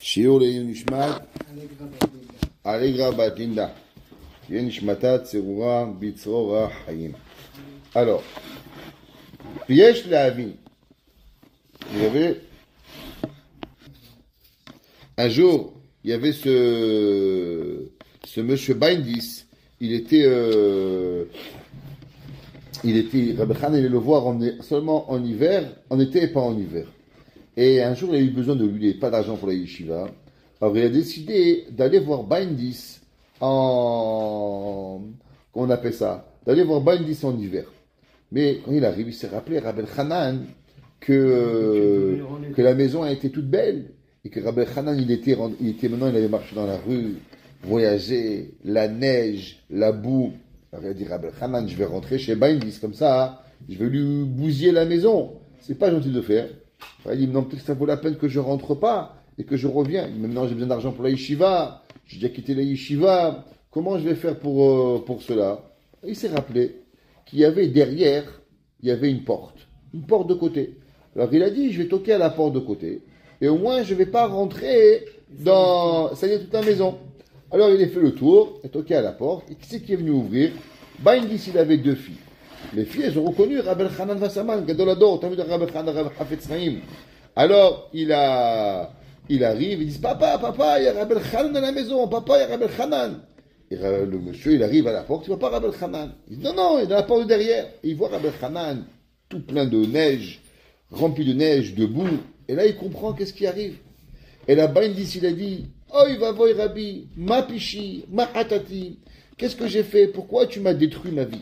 שיעור לעילוי נשמת Allegra Batinda. Yenishmata Tserura Bitzrora Hayim. Alors, Yesh Lavi. Il y avait un jour, il y avait ce monsieur Baindis. Il était Rabbi Khan allait le voir seulement en hiver, en été et pas en hiver. Et un jour, il a eu besoin de lui, il n'avait pas d'argent pour la yeshiva. Alors, il a décidé d'aller voir Baindis comment on appelle ça? D'aller voir Baindis en hiver. Mais quand il arrive, il s'est rappelé, Rabbi Hanan, que la maison a été toute belle. Et que Rabbi Hanan, il était maintenant, il avait marché dans la rue, voyagé, la neige, la boue. Alors, il a dit, Rabbi Hanan, je vais rentrer chez Baindis, comme ça, je vais lui bousiller la maison. C'est pas gentil de faire. Alors, il dit, non, peut-être que ça vaut la peine que je rentre pas. Et que je reviens. Maintenant, j'ai besoin d'argent pour la yeshiva. J'ai déjà quitté la yeshiva. Comment je vais faire pour cela? Et il s'est rappelé qu'il y avait derrière, il y avait une porte de côté. Alors il a dit, je vais toquer à la porte de côté. Et au moins, je ne vais pas rentrer dans, ça y est, toute la maison. Alors il a fait le tour, il a toqué à la porte. Et qui c'est qui est venu ouvrir? Baindis, il avait deux filles. Les filles, elles ont reconnu Rabbi Hanan Vassaman, Gadolador, t'as vu de Rabbi Hanan, Rabbi Hafetz Chaim. Alors il arrive, il dit, papa, il y a Rabbi Hanan dans la maison, papa, il y a Rabbi Hanan. Et le monsieur, il arrive à la porte, il ne voit pas Rabbi Hanan. Il dit, non, il est dans la porte de derrière. Et il voit Rabbi Hanan, tout plein de neige, rempli de neige, de boue. Et là, il comprend qu'est-ce qui arrive. Et là, Baindis, il a dit, oh, il va voir Rabbi, ma pichi, ma hatati. Qu'est-ce que j'ai fait? Pourquoi tu m'as détruit ma vie?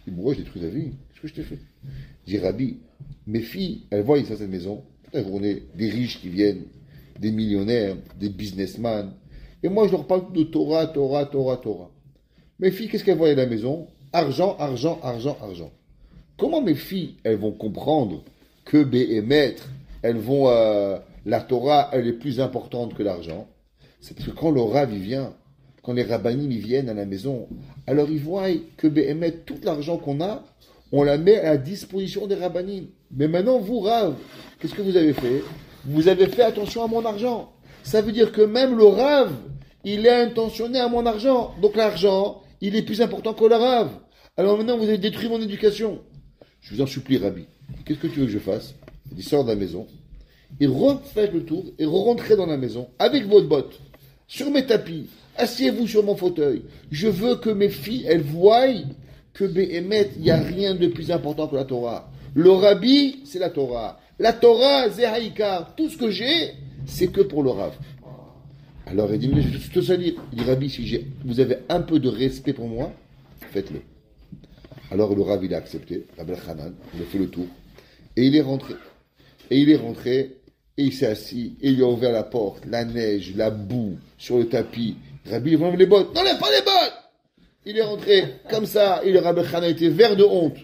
Il dit, pourquoi j'ai détruit ta vie? Qu'est-ce que je t'ai fait? Il dit, Rabbi, mes filles, elles voient ici cette maison, toute la journée, des riches qui viennent, des millionnaires, des businessmen. Et moi, je leur parle de Torah. Mes filles, qu'est-ce qu'elles voient à la maison? Argent. Comment mes filles, elles vont comprendre que Béhémeth, elles vont, la Torah, elle est plus importante que l'argent? C'est parce que quand le Rav, il vient, quand les rabbanim, ils viennent à la maison, alors ils voient que Béhémeth, tout l'argent qu'on a, on la met à la disposition des rabbanim. Mais maintenant, vous, Rav, qu'est-ce que vous avez fait? Vous avez fait attention à mon argent. Ça veut dire que même le Rav, il est intentionné à mon argent. Donc l'argent, il est plus important que le Rav. Alors maintenant, vous avez détruit mon éducation. Je vous en supplie, Rabbi. Qu'est-ce que tu veux que je fasse? Il sort de la maison. Il refait le tour et rentrez dans la maison avec votre botte, sur mes tapis. Asseyez-vous sur mon fauteuil. Je veux que mes filles, elles voient que Béhémeth, il n'y a rien de plus important que la Torah. Le Rabbi, c'est la Torah. La Torah, c'est Haïkar. Tout ce que j'ai, c'est que pour le Rav. Alors il dit, mais je vais te salir. Il dit, Rabbi, si vous avez un peu de respect pour moi, faites-le. Alors le Rav, il a accepté. Rabbi Hanan, il a fait le tour. Et il est rentré. Et il s'est assis. Et il lui a ouvert la porte. La neige, la boue, sur le tapis. Rabbi, il enlève les bottes. N'enlève pas les bottes! Il est rentré comme ça. Et le Rabbi Hanan était vert de honte.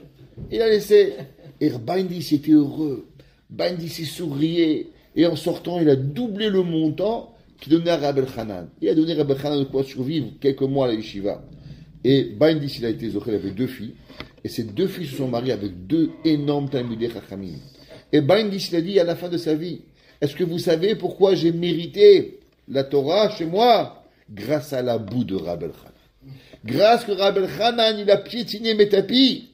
Il a laissé. Et Baindis était heureux. Baindis il souriait. Et en sortant, il a doublé le montant qu'il donnait à Rabbi Hanan. Il a donné à Rabbi Hanan de quoi survivre quelques mois à la yeshiva. Et Baindis, il a été zoché, il avait deux filles. Et ces deux filles se sont mariées avec deux énormes Talmudei Chachamim. Et Baindis, il a dit à la fin de sa vie, est-ce que vous savez pourquoi j'ai mérité la Torah chez moi? Grâce à la boue de Rabbi Hanan. Grâce que Rabbi Hanan, il a piétiné mes tapis.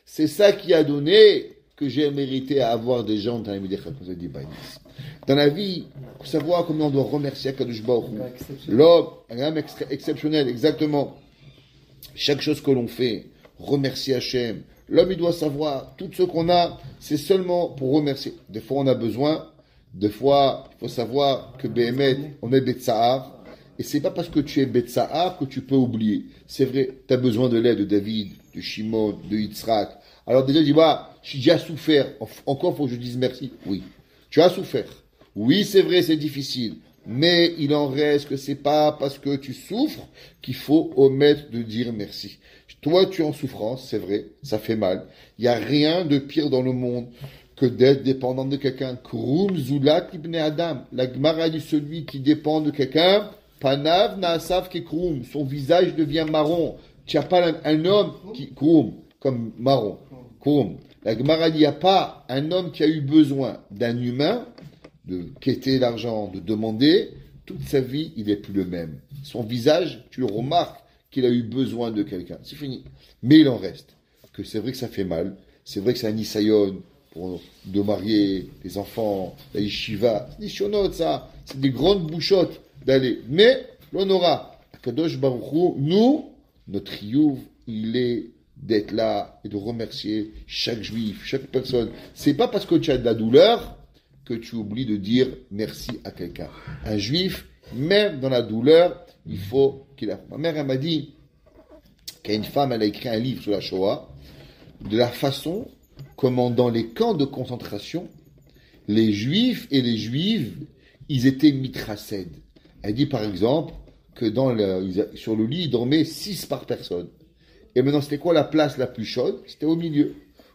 C'est ça qui a donné que j'ai mérité à avoir des gens dans Dans la vie, il faut savoir comment on doit remercier Akadosh Baruch Hu. L'homme, un homme exceptionnel, exactement. Chaque chose que l'on fait, remercier Hachem. L'homme, il doit savoir, tout ce qu'on a, c'est seulement pour remercier. Des fois, on a besoin. Des fois, il faut savoir que Béhémeth, on est Betsahar. Et c'est pas parce que tu es Betsahar que tu peux oublier. C'est vrai, tu as besoin de l'aide de David, de Shimon, de Yitzhak. Alors déjà, dis, j'ai déjà souffert. Encore, faut que je dise merci. Oui. Tu as souffert. Oui, c'est vrai, c'est difficile. Mais il en reste que c'est pas parce que tu souffres qu'il faut omettre de dire merci. Toi, tu es en souffrance, c'est vrai. Ça fait mal. Il n'y a rien de pire dans le monde que d'être dépendant de quelqu'un. Krum Zulat Ibn Adam. La Gemara dit celui qui dépend de quelqu'un. Panav Naasav Kekrum. Son visage devient marron. Tu n'as pas un homme qui. Krum. Comme marron. Krum. La Gemara dit il n'y a pas un homme qui a eu besoin d'un humain de quêter l'argent, de demander, toute sa vie, il n'est plus le même. Son visage, tu le remarques qu'il a eu besoin de quelqu'un. C'est fini. Mais il en reste. Que c'est vrai que ça fait mal. C'est vrai que c'est un nisayon pour de marier les enfants, la yeshiva. C'est des chonotes, ça. C'est des grandes bouchottes d'aller. Mais, l'on aura. Kadosh Baruch Hu, nous, notre youv, il est d'être là et de remercier chaque juif, chaque personne. C'est pas parce que tu as de la douleur que tu oublies de dire merci à quelqu'un. Un juif, même dans la douleur, il faut qu'il a. Ma mère, elle m'a dit qu'il y a une femme, elle a écrit un livre sur la Shoah, de la façon comment dans les camps de concentration, les juifs et les juives, ils étaient mitracèdes. Elle dit par exemple que sur le lit, ils dormaient 6 par personne. Et maintenant, c'était quoi la place la plus chaude? C'était au milieu.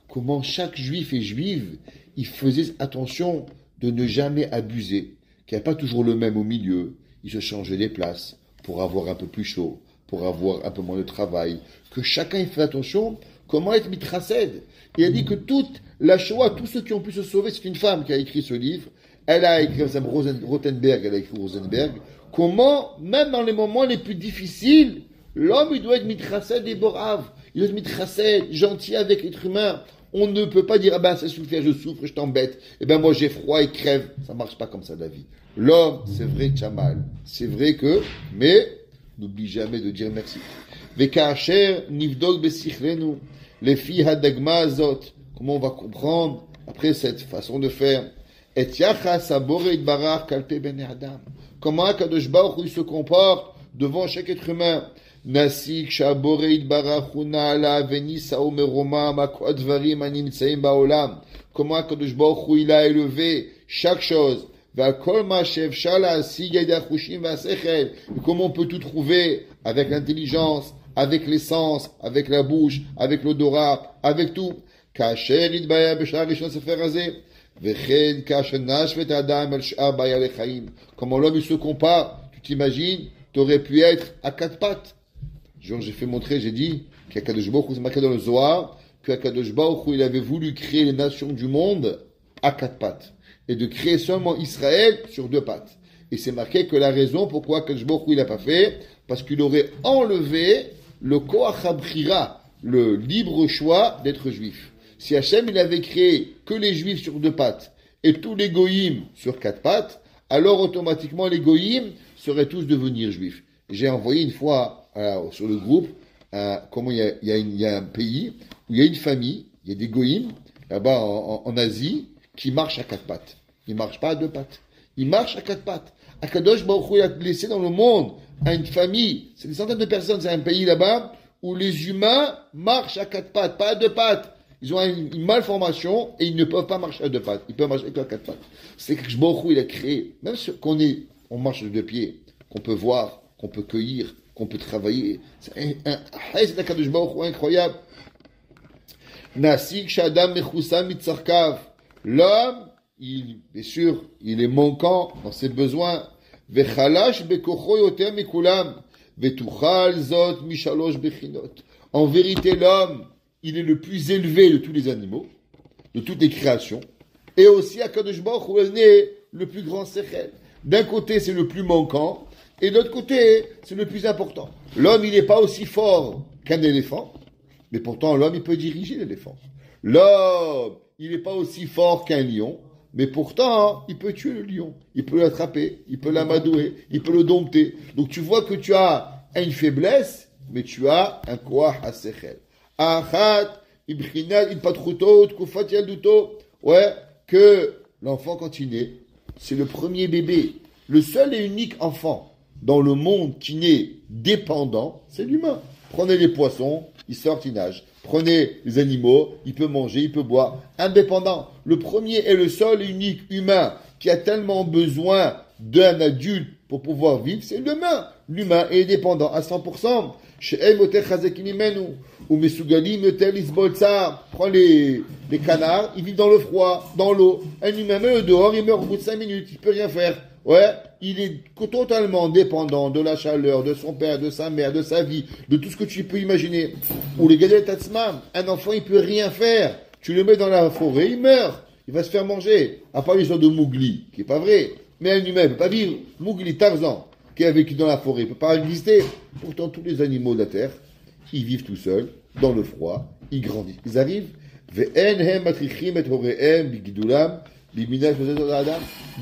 Comment chaque juif et juive, ils faisaient attention de ne jamais abuser, qu'il n'y a pas toujours le même au milieu. Ils se changeaient les places pour avoir un peu plus chaud, pour avoir un peu moins de travail. Que chacun il fait attention comment être mitracède. Il a dit que toute la Shoah, tous ceux qui ont pu se sauver, c'est une femme qui a écrit ce livre. Elle a écrit, Rothenberg, elle a écrit Rosenberg. Comment, même dans les moments les plus difficiles, l'homme, il doit être mitracède et borave. Il doit être mitracède, gentil avec l'être humain. On ne peut pas dire, ah ben, ça suffit, je souffre, je t'embête. Eh ben, moi, j'ai froid et crève. Ça marche pas comme ça, la vie. L'homme, c'est vrai que tu as mal. C'est vrai que, mais, n'oublie jamais de dire merci. Vekacher, nivdog besichlenu. Les filles hadagma azot. Comment on va comprendre, après cette façon de faire? Et yachas abore barach kalpe ben adam. Comment Kadosh Baruch Hu se comporte devant chaque être humain? Nasik shaboreit barachuna ala venisa omeroma makot varim animtseim baolam. Comment Kadosh Baruch Hu il a élevé chaque chose? Vakol mashev shala sigayda chushim vasechel. Comment on peut tout trouver avec l'intelligence, avec l'essence, avec la bouche, avec l'odorat, avec tout? Kasher idbaya b'shar rishon sefer hazeh. Comment l'homme il se compare, tu t'imagines, tu aurais pu être à 4 pattes. J'ai fait montrer, j'ai dit qu'Akadosh Baruch Hu, c'est marqué dans le Zohar, qu'Akadosh Baruch Hu, il avait voulu créer les nations du monde à 4 pattes. Et de créer seulement Israël sur 2 pattes. Et c'est marqué que la raison pourquoi Akadosh Baruch Hu, il n'a pas fait, parce qu'il aurait enlevé le Koach HaBchira, le libre choix d'être juif. Si Hachem, il avait créé que les juifs sur 2 pattes et tous les goïms sur 4 pattes, alors automatiquement les goïms seraient tous devenir juifs. J'ai envoyé une fois sur le groupe, comment il y a un pays où il y a une famille, il y a des goïms, là-bas en Asie, qui marchent à 4 pattes. Ils ne marchent pas à 2 pattes. Ils marchent à 4 pattes. Akadosh Baruch Hu, il a laissé dans le monde à une famille, c'est des centaines de personnes, c'est un pays là-bas, où les humains marchent à 4 pattes, pas à 2 pattes. Ils ont une malformation et ils ne peuvent pas marcher à 2 pattes. Ils peuvent marcher qu'à 4 pattes. C'est que Baruch Hu, il a créé, même ce on marche de 2 pieds, qu'on peut voir, qu'on peut cueillir, qu'on peut travailler. C'est un Kadosh Baruch Hu incroyable. Nasik shadam mechusam mitzarkav. L'homme, bien sûr, il est manquant dans ses besoins. Vechalash bekocho yoter mikulam. Vetuchal zot mishalosh bechinot. En vérité, l'homme, il est le plus élevé de tous les animaux, de toutes les créations, et aussi à Kadosh Baruch Hu est le plus grand sechel. D'un côté, c'est le plus manquant, et de l'autre côté, c'est le plus important. L'homme, il n'est pas aussi fort qu'un éléphant, mais pourtant, l'homme, il peut diriger l'éléphant. L'homme, il n'est pas aussi fort qu'un lion, mais pourtant, il peut tuer le lion. Il peut l'attraper, il peut l'amadouer, il peut le dompter. Donc, tu vois que tu as une faiblesse, mais tu as un koach ha-sechel. Achat, ibchinat, ilpatruto, tkufat yalduto. Ouais, que l'enfant quand il naît, c'est le premier bébé. Le seul et unique enfant dans le monde qui naît dépendant, c'est l'humain. Prenez les poissons, ils sortent, ils nagent. Prenez les animaux, il peut manger, il peut boire. Indépendant. Le premier et le seul et unique humain qui a tellement besoin d'un adulte pour pouvoir vivre, c'est l'humain. L'humain est dépendant à 100%. Prends les canards, ils vivent dans le froid, dans l'eau. Un humain met dehors, il meurt au bout de 5 minutes, il peut rien faire. Ouais, il est totalement dépendant de la chaleur, de son père, de sa mère, de sa vie, de tout ce que tu peux imaginer. Ou les gadol tatzmam, un enfant il peut rien faire. Tu le mets dans la forêt, il meurt. il va se faire manger. À part l'histoire de Mowgli, qui est pas vrai. Mais un humain ne peut pas vivre. Mowgli, Tarzan, qui a vécu dans la forêt, ne peut pas exister. Pourtant, tous les animaux de la terre, ils vivent tout seuls, dans le froid, ils grandissent. Ils arrivent. Il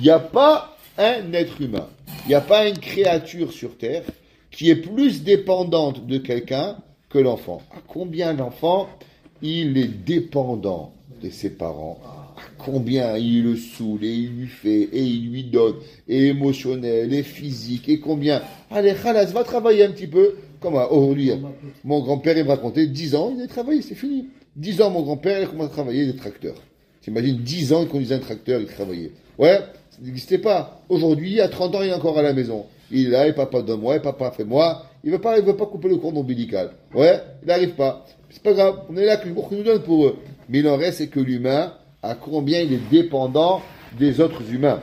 n'y a pas un être humain, il n'y a pas une créature sur terre qui est plus dépendante de quelqu'un que l'enfant. À combien l'enfant, il est dépendant de ses parents, à combien il le saoule, et il lui fait, et il lui donne, et émotionnel, et physique, et combien. Allez, Khalas, va travailler un petit peu. Comme aujourd'hui, mon grand-père, il me racontait, 10 ans, il a travaillé, c'est fini. 10 ans, mon grand-père, il a commencé à travailler des tracteurs. T'imagines, 10 ans, il conduisait un tracteur, il travaillait. Ouais, ça n'existait pas. Aujourd'hui, à 30 ans, il est encore à la maison. Il est là, et papa donne-moi, et papa fais-moi. Il veut pas couper le cordon ombilical. Ouais, il n'arrive pas. C'est pas grave, on est là, que le nous donne pour eux. Mais il en reste, c'est que l'humain, à combien il est dépendant des autres humains.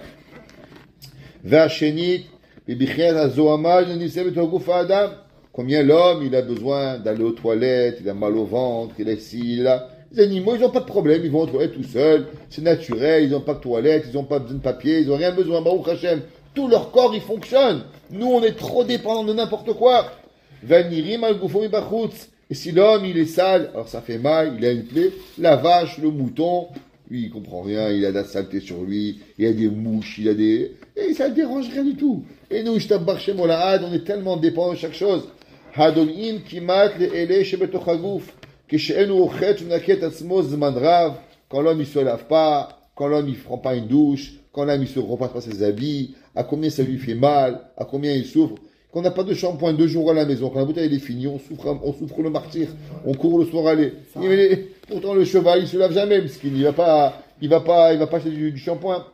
Combien l'homme, il a besoin d'aller aux toilettes, il a mal au ventre, il a ci, il a... Les animaux, ils n'ont pas de problème, ils vont aux toilettes tout seuls, c'est naturel, ils n'ont pas de toilettes, ils n'ont pas besoin de papier, ils n'ont rien besoin, Baruch Hashem. Tout leur corps, il fonctionne. Nous, on est trop dépendants de n'importe quoi. Et si l'homme, il est sale, alors ça fait mal, il a une plaie, la vache, le mouton, lui, il comprend rien, il a de la saleté sur lui, il a des mouches, il a des... Et ça ne dérange rien du tout. Et nous, on est tellement dépendants de chaque chose. Quand l'homme il se lave pas, quand l'homme il prend pas une douche, quand l'homme il se repasse pas ses habits, à combien ça lui fait mal, à combien il souffre. Quand on n'a pas de shampoing 2 jours à la maison, quand la bouteille est finie, on souffre le martyr, on court le soir aller. Pourtant le cheval il se lave jamais, parce qu'il va pas acheter du shampoing.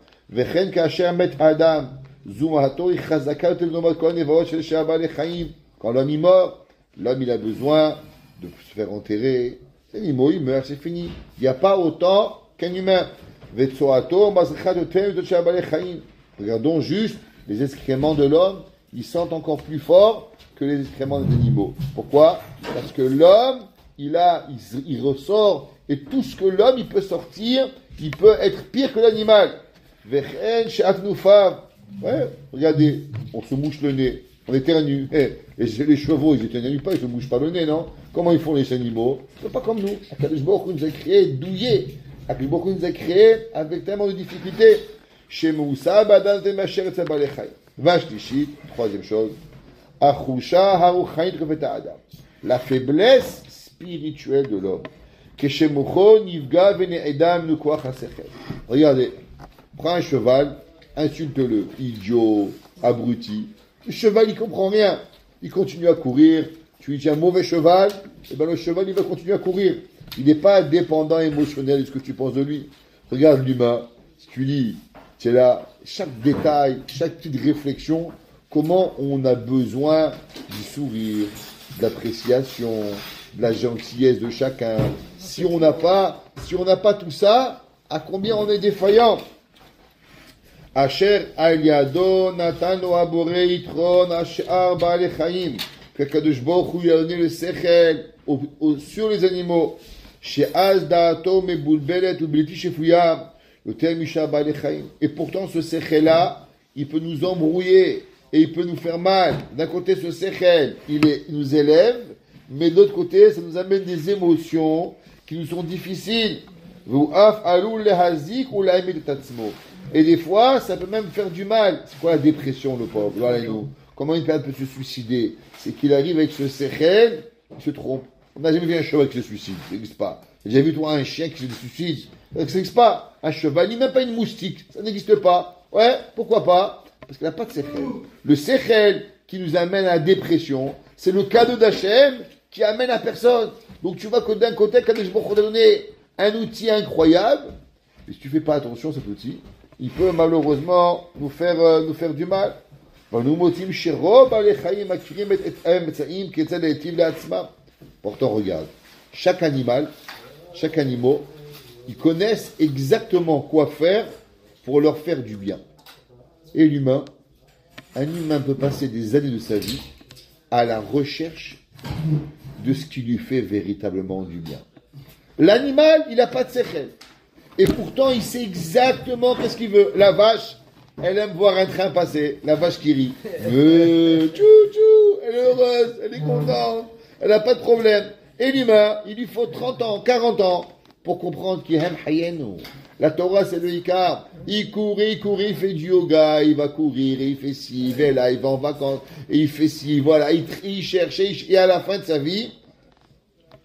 Quand l'homme est mort, l'homme il a besoin de se faire enterrer. Les animaux, ils meurent, c'est fini. Il n'y a pas autant qu'un humain. Regardons juste les excréments de l'homme, ils sentent encore plus fort que les excréments des animaux. Pourquoi? Parce que l'homme, il ressort, et tout ce que l'homme il peut sortir, il peut être pire que l'animal. Ouais, regardez, on se mouche le nez. On éternue. Les chevaux, ils éternuent pas, ils se bougent pas le nez, non? Comment ils font les animaux? C'est pas comme nous. Akadosh Baruch Hu nous a créés douillés. Akadosh Baruch Hu nous a créés avec tellement de difficultés. Chez Moussa, Badan Temasher Tzabalechai. Vache Tishit, troisième chose. Achusha Haruchain Kofeta Adam. La faiblesse spirituelle de l'homme. Keshemucho Nivga Vene'edam Nukoach HaSechel. Regardez, prends un cheval, insulte-le, idiot, abruti. Le cheval, il comprend rien. Il continue à courir. Tu lui dis un mauvais cheval, et ben le cheval, il va continuer à courir. Il n'est pas dépendant émotionnel de ce que tu penses de lui. Regarde l'humain. Si tu lis, tu es là, chaque détail, chaque petite réflexion, comment on a besoin du sourire, de l'appréciation, de la gentillesse de chacun. Si on n'a pas tout ça, à combien on est défaillant? Asher al yado natan lo abore itron ashar ba'alei chaim. Qu'Akadosh Baruch Hu lui a donné le sechel sur les animaux. She'az da'ato mebulbelet u'bliti shefuya yoter misha ba'alei chaim. Et pourtant ce sechel-là, il peut nous embrouiller et il peut nous faire mal. D'un côté, ce sechel, il nous élève, mais de l'autre côté, ça nous amène des émotions qui nous sont difficiles. V'u'af alul lehazik ou la'emid tatzmo. Et des fois, ça peut même faire du mal. C'est quoi la dépression, le pauvre? Voilà, nous. Comment une personne peut se suicider? C'est qu'il arrive avec ce sechel, il se trompe. On n'a jamais vu un cheval qui se suicide. Ça n'existe pas. J'ai vu, toi, un chien qui se suicide. Ça n'existe pas. Un cheval, ni même pas une moustique. Ça n'existe pas. Ouais, pourquoi pas? Parce qu'il n'a pas de sechel. Le sechel qui nous amène à la dépression, c'est le cadeau d'Hachem qui amène à personne. Donc tu vois que d'un côté, Kadosh Baruch Hu a donné un outil incroyable. Et si tu fais pas attention à cet outil, il peut malheureusement nous faire du mal. Pourtant, regarde, chaque animal, ils connaissent exactement quoi faire pour leur faire du bien. Et un humain peut passer des années de sa vie à la recherche de ce qui lui fait véritablement du bien. L'animal, il n'a pas de sechel. Et pourtant, il sait exactement qu'est-ce qu'il veut. La vache, elle aime voir un train passer. La vache qui rit. Tchou, tchou, elle est heureuse, elle est contente, elle n'a pas de problème. Et l'humain, il lui faut 30 ans, 40 ans pour comprendre qu'il aime Hayenu. La Torah, c'est le Ikar. Il court, il fait du yoga, il va courir, il fait ci, il va là, il va en vacances, et il fait ci, voilà, il cherche, et à la fin de sa vie,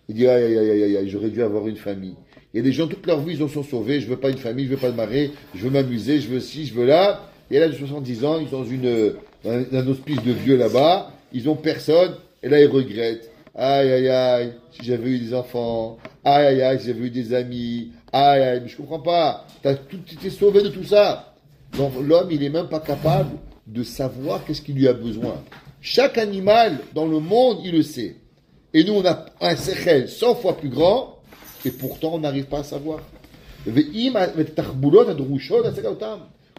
il dit, aïe, aïe, aïe, aïe, aïe, j'aurais dû avoir une famille. Il y a des gens, toute leur vie, ils en sont sauvés, je veux pas une famille, je veux pas de mari, je veux m'amuser, je veux ci, je veux là. Et là, de 70 ans, ils sont dans un hospice de vieux là-bas, ils ont personne, et là, ils regrettent. Aïe, aïe, aïe, si j'avais eu des enfants, aïe, aïe, aïe, si j'avais eu des amis, aïe, aïe, mais je comprends pas, tu t'es sauvé de tout ça. Donc, l'homme, il est même pas capable de savoir qu'est-ce qu'il lui a besoin. Chaque animal dans le monde, il le sait. Et nous, on a un sechel 100 fois plus grand, et pourtant, on n'arrive pas à savoir.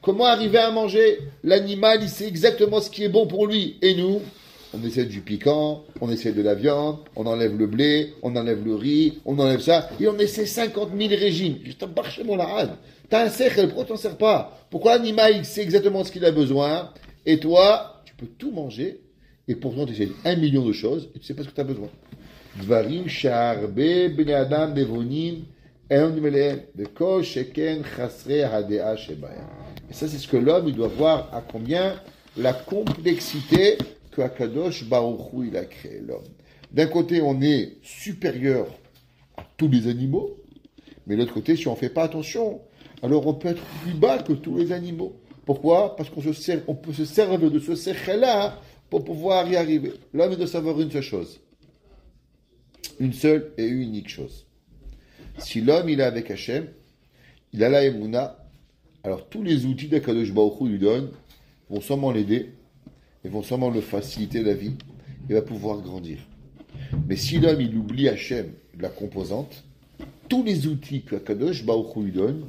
Comment arriver à manger? L'animal, il sait exactement ce qui est bon pour lui. Et nous, on essaie du piquant, on essaie de la viande, on enlève le blé, on enlève le riz, on enlève ça, et on essaie 50 000 régimes. Juste un barché mon larade. T'as un sechel, pourquoi t'en sers pas? Pourquoi l'animal, il sait exactement ce qu'il a besoin, et toi, tu peux tout manger, et pourtant tu essaies 1 million de choses, et tu sais pas ce que tu as besoin. Dvarim sharbe bnei adam bevonim en melehem beko sheken chasre hadea shebayam. Et ça, c'est ce que l'homme, il doit voir à combien la complexité que Akadosh Baruch Hu, il a créé l'homme. D'un côté, on est supérieur à tous les animaux, mais de l'autre côté, si on ne fait pas attention, alors on peut être plus bas que tous les animaux. Pourquoi? Parce qu'on peut se servir de ce sechel-là pour pouvoir y arriver. L'homme, il doit savoir une seule chose. Une seule et unique chose. Si l'homme, il est avec Hachem, il a la Emouna, alors tous les outils d'Akadosh Baruch Hu lui donne vont sûrement l'aider, et vont sûrement le faciliter la vie, il va pouvoir grandir. Mais si l'homme, il oublie Hachem, la composante, tous les outils que Akadosh Baruch Hu lui donne,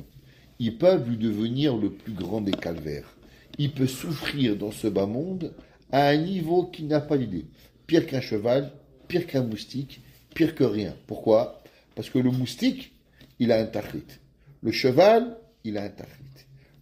ils peuvent lui devenir le plus grand des calvaires. Il peut souffrir dans ce bas monde à un niveau qu'il n'a pas d'idée. Pire qu'un cheval, pire qu'un moustique, pire que rien. Pourquoi? Parce que le moustique, il a un tachlit. Le cheval, il a un tachlit.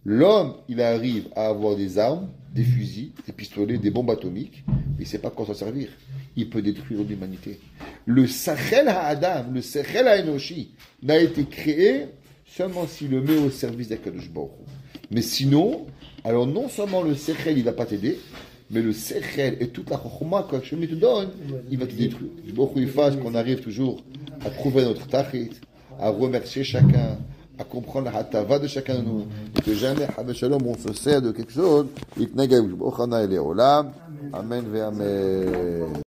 L'homme, il arrive à avoir des armes, des fusils, des pistolets, des bombes atomiques, mais il ne sait pas quoi s'en servir. Il peut détruire l'humanité. Le Sachel Ha'adam, le Sechel Ha'enoshi, n'a été créé seulement s'il le met au service d'Akadosh Baruch Hu. Mais sinon, alors non seulement le Sechel, il ne va pas t'aider, mais le Sechel et toute la Chokhmah que Hachem te donne, il va te détruire. Baruch Hu, il fasse qu'on arrive toujours à trouver notre tachlit, à remercier chacun, à comprendre la hatava de chacun de nous, et que jamais, Shalom, on se sert de quelque chose, Amen ve Amen.